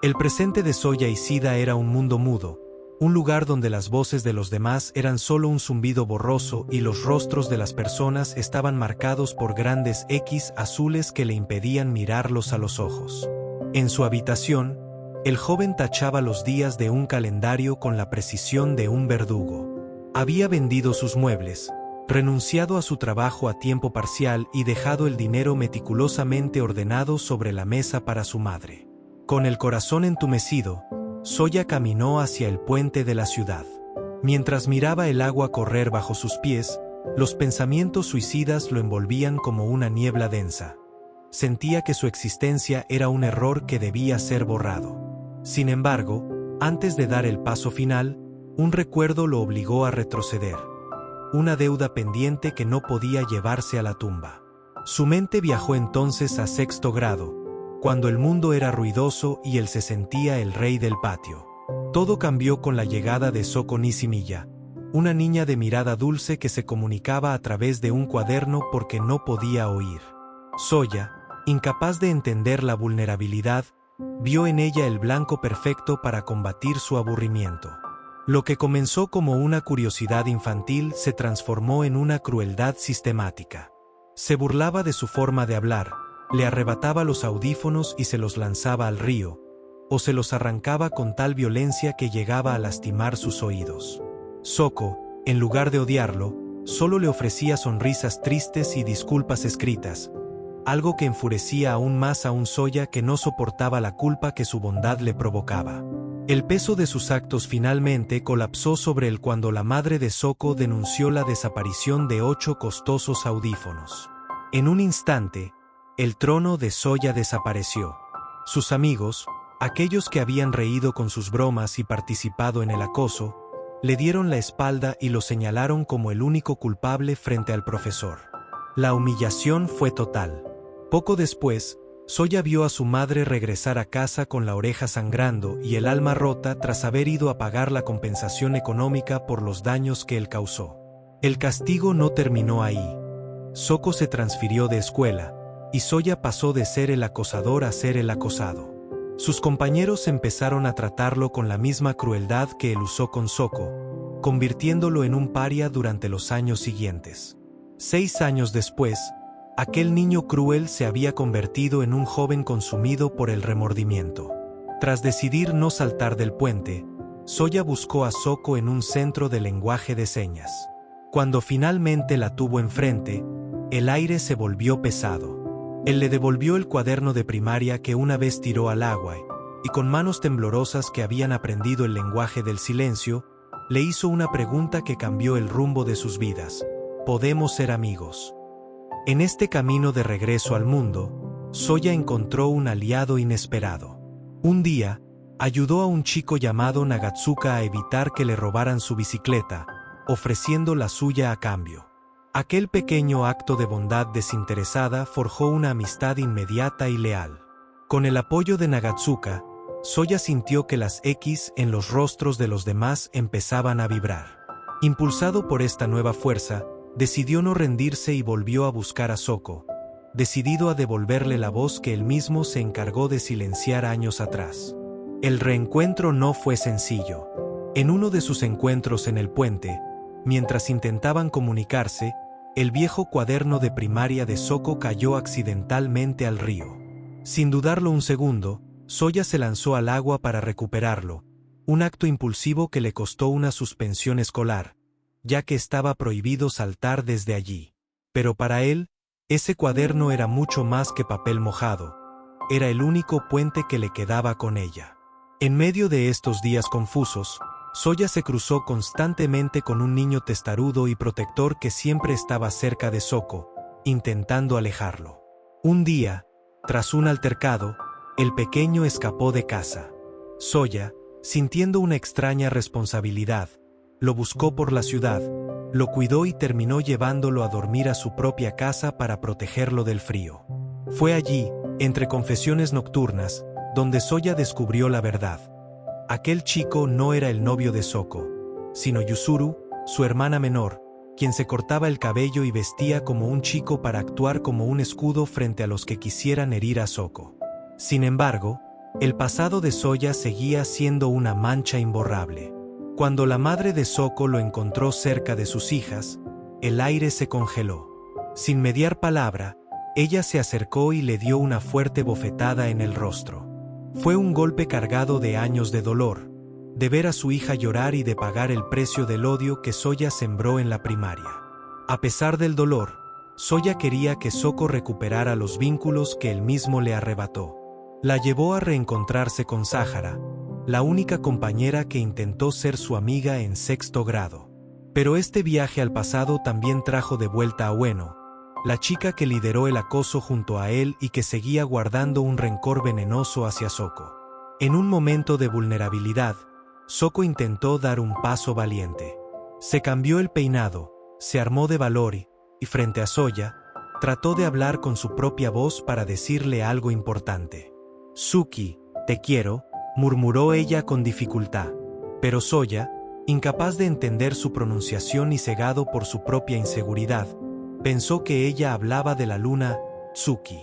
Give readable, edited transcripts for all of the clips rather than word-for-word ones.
El presente de Soya y Sida era un mundo mudo, un lugar donde las voces de los demás eran solo un zumbido borroso y los rostros de las personas estaban marcados por grandes X azules que le impedían mirarlos a los ojos. En su habitación, el joven tachaba los días de un calendario con la precisión de un verdugo. Había vendido sus muebles, renunciado a su trabajo a tiempo parcial y dejado el dinero meticulosamente ordenado sobre la mesa para su madre. Con el corazón entumecido, Soya caminó hacia el puente de la ciudad. Mientras miraba el agua correr bajo sus pies, los pensamientos suicidas lo envolvían como una niebla densa. Sentía que su existencia era un error que debía ser borrado. Sin embargo, antes de dar el paso final, un recuerdo lo obligó a retroceder. Una deuda pendiente que no podía llevarse a la tumba. Su mente viajó entonces a sexto grado, cuando el mundo era ruidoso y él se sentía el rey del patio. Todo cambió con la llegada de Soko Nishimiya, una niña de mirada dulce que se comunicaba a través de un cuaderno porque no podía oír. Soya, incapaz de entender la vulnerabilidad, vio en ella el blanco perfecto para combatir su aburrimiento. Lo que comenzó como una curiosidad infantil se transformó en una crueldad sistemática. Se burlaba de su forma de hablar, le arrebataba los audífonos y se los lanzaba al río, o se los arrancaba con tal violencia que llegaba a lastimar sus oídos. Soko, en lugar de odiarlo, solo le ofrecía sonrisas tristes y disculpas escritas, algo que enfurecía aún más a un Soya que no soportaba la culpa que su bondad le provocaba. El peso de sus actos finalmente colapsó sobre él cuando la madre de Soko denunció la desaparición de 8 costosos audífonos. En un instante, el trono de Soya desapareció. Sus amigos, aquellos que habían reído con sus bromas y participado en el acoso, le dieron la espalda y lo señalaron como el único culpable frente al profesor. La humillación fue total. Poco después, Soya vio a su madre regresar a casa con la oreja sangrando y el alma rota tras haber ido a pagar la compensación económica por los daños que él causó. El castigo no terminó ahí. Soko se transfirió de escuela, y Soya pasó de ser el acosador a ser el acosado. Sus compañeros empezaron a tratarlo con la misma crueldad que él usó con Soko, convirtiéndolo en un paria durante los años siguientes. 6 años después, aquel niño cruel se había convertido en un joven consumido por el remordimiento. Tras decidir no saltar del puente, Soya buscó a Soko en un centro de lenguaje de señas. Cuando finalmente la tuvo enfrente, el aire se volvió pesado. Él le devolvió el cuaderno de primaria que una vez tiró al agua y con manos temblorosas que habían aprendido el lenguaje del silencio, le hizo una pregunta que cambió el rumbo de sus vidas. ¿Podemos ser amigos? En este camino de regreso al mundo, Soya encontró un aliado inesperado. Un día, ayudó a un chico llamado Nagatsuka a evitar que le robaran su bicicleta, ofreciendo la suya a cambio. Aquel pequeño acto de bondad desinteresada forjó una amistad inmediata y leal. Con el apoyo de Nagatsuka, Soya sintió que las X en los rostros de los demás empezaban a vibrar. Impulsado por esta nueva fuerza, decidió no rendirse y volvió a buscar a Soko, decidido a devolverle la voz que él mismo se encargó de silenciar años atrás. El reencuentro no fue sencillo. En uno de sus encuentros en el puente, mientras intentaban comunicarse, el viejo cuaderno de primaria de Soko cayó accidentalmente al río. Sin dudarlo un segundo, Soya se lanzó al agua para recuperarlo, un acto impulsivo que le costó una suspensión escolar, ya que estaba prohibido saltar desde allí. Pero para él, ese cuaderno era mucho más que papel mojado, era el único puente que le quedaba con ella. En medio de estos días confusos, Soya se cruzó constantemente con un niño testarudo y protector que siempre estaba cerca de Soko, intentando alejarlo. Un día, tras un altercado, el pequeño escapó de casa. Soya, sintiendo una extraña responsabilidad, lo buscó por la ciudad, lo cuidó y terminó llevándolo a dormir a su propia casa para protegerlo del frío. Fue allí, entre confesiones nocturnas, donde Soya descubrió la verdad. Aquel chico no era el novio de Soko, sino Yuzuru, su hermana menor, quien se cortaba el cabello y vestía como un chico para actuar como un escudo frente a los que quisieran herir a Soko. Sin embargo, El pasado de Soya seguía siendo una mancha imborrable. Cuando la madre de Soko lo encontró cerca de sus hijas, el aire se congeló. Sin mediar palabra, ella se acercó y le dio una fuerte bofetada en el rostro. Fue un golpe cargado de años de dolor, de ver a su hija llorar y de pagar el precio del odio que Soya sembró en la primaria. A pesar del dolor, Soya quería que Soko recuperara los vínculos que él mismo le arrebató. La llevó a reencontrarse con Sahara, la única compañera que intentó ser su amiga en sexto grado. Pero este viaje al pasado también trajo de vuelta a Ueno, la chica que lideró el acoso junto a él y que seguía guardando un rencor venenoso hacia Soko. En un momento de vulnerabilidad, Soko intentó dar un paso valiente. Se cambió el peinado, se armó de valor y frente a Soya, trató de hablar con su propia voz para decirle algo importante. «Suki, te quiero», murmuró ella con dificultad. Pero Soya, incapaz de entender su pronunciación y cegado por su propia inseguridad, pensó que ella hablaba de la luna, Tsuki.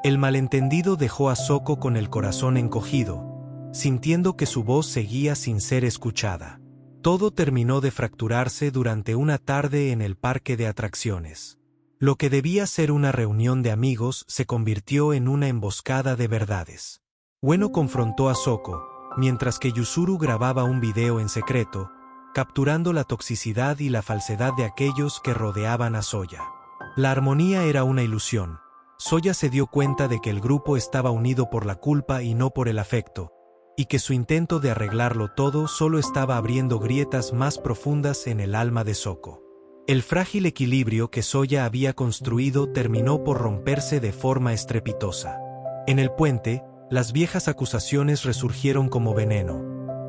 El malentendido dejó a Soko con el corazón encogido, sintiendo que su voz seguía sin ser escuchada. Todo terminó de fracturarse durante una tarde en el parque de atracciones. Lo que debía ser una reunión de amigos se convirtió en una emboscada de verdades. Ueno confrontó a Soko, mientras que Yuzuru grababa un video en secreto, capturando la toxicidad y la falsedad de aquellos que rodeaban a Soya. La armonía era una ilusión. Soya se dio cuenta de que el grupo estaba unido por la culpa y no por el afecto, y que su intento de arreglarlo todo solo estaba abriendo grietas más profundas en el alma de Soko. El frágil equilibrio que Soya había construido terminó por romperse de forma estrepitosa. En el puente, las viejas acusaciones resurgieron como veneno.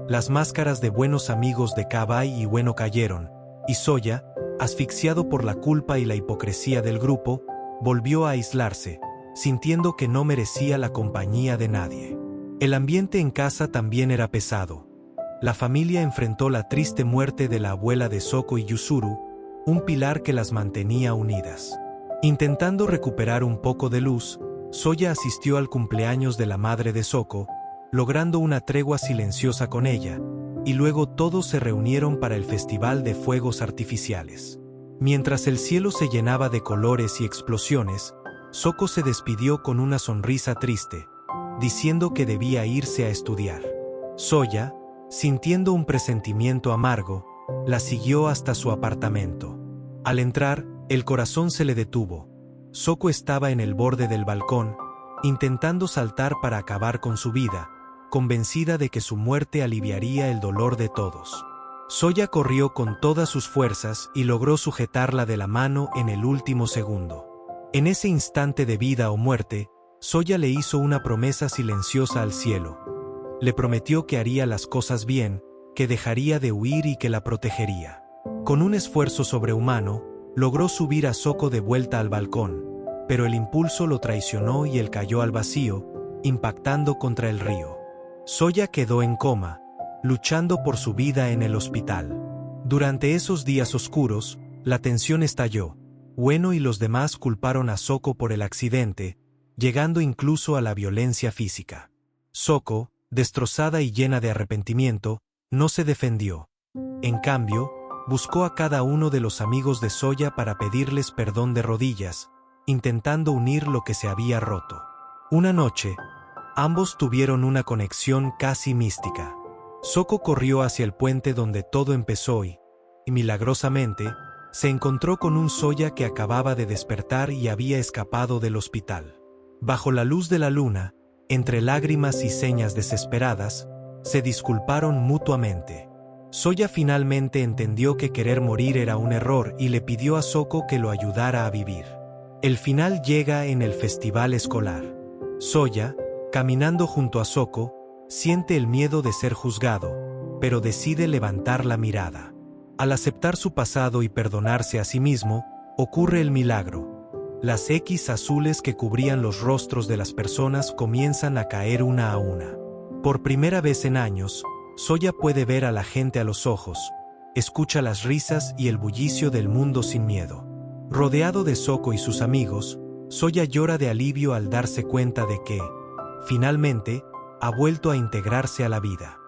Las máscaras de buenos amigos de Kabai y Ueno cayeron, y Soya, asfixiado por la culpa y la hipocresía del grupo, volvió a aislarse, sintiendo que no merecía la compañía de nadie. El ambiente en casa también era pesado. La familia enfrentó la triste muerte de la abuela de Soko y Yuzuru, un pilar que las mantenía unidas. Intentando recuperar un poco de luz, Soya asistió al cumpleaños de la madre de Soko, logrando una tregua silenciosa con ella, y luego todos se reunieron para el festival de fuegos artificiales. Mientras el cielo se llenaba de colores y explosiones, Soko se despidió con una sonrisa triste, diciendo que debía irse a estudiar. Soya, sintiendo un presentimiento amargo, la siguió hasta su apartamento. Al entrar, el corazón se le detuvo. Soko estaba en el borde del balcón, intentando saltar para acabar con su vida, convencida de que su muerte aliviaría el dolor de todos. Soya corrió con todas sus fuerzas y logró sujetarla de la mano en el último segundo. En ese instante de vida o muerte, Soya le hizo una promesa silenciosa al cielo. Le prometió que haría las cosas bien, que dejaría de huir y que la protegería. Con un esfuerzo sobrehumano, logró subir a Soko de vuelta al balcón, pero el impulso lo traicionó y él cayó al vacío, impactando contra el río. Soya quedó en coma, luchando por su vida en el hospital. Durante esos días oscuros, la tensión estalló. Ueno y los demás culparon a Soko por el accidente, llegando incluso a la violencia física. Soko, destrozada y llena de arrepentimiento, no se defendió. En cambio, buscó a cada uno de los amigos de Soya para pedirles perdón de rodillas, intentando unir lo que se había roto. Una noche, ambos tuvieron una conexión casi mística. Soko corrió hacia el puente donde todo empezó y milagrosamente, se encontró con un Soya que acababa de despertar y había escapado del hospital. Bajo la luz de la luna, entre lágrimas y señas desesperadas, se disculparon mutuamente. Soya finalmente entendió que querer morir era un error y le pidió a Soko que lo ayudara a vivir. El final llega en el festival escolar. Soya, caminando junto a Soko, siente el miedo de ser juzgado, pero decide levantar la mirada. Al aceptar su pasado y perdonarse a sí mismo, ocurre el milagro. Las X azules que cubrían los rostros de las personas comienzan a caer una a una. Por primera vez en años, Soya puede ver a la gente a los ojos, escucha las risas y el bullicio del mundo sin miedo. Rodeado de Soko y sus amigos, Soya llora de alivio al darse cuenta de que, finalmente, ha vuelto a integrarse a la vida.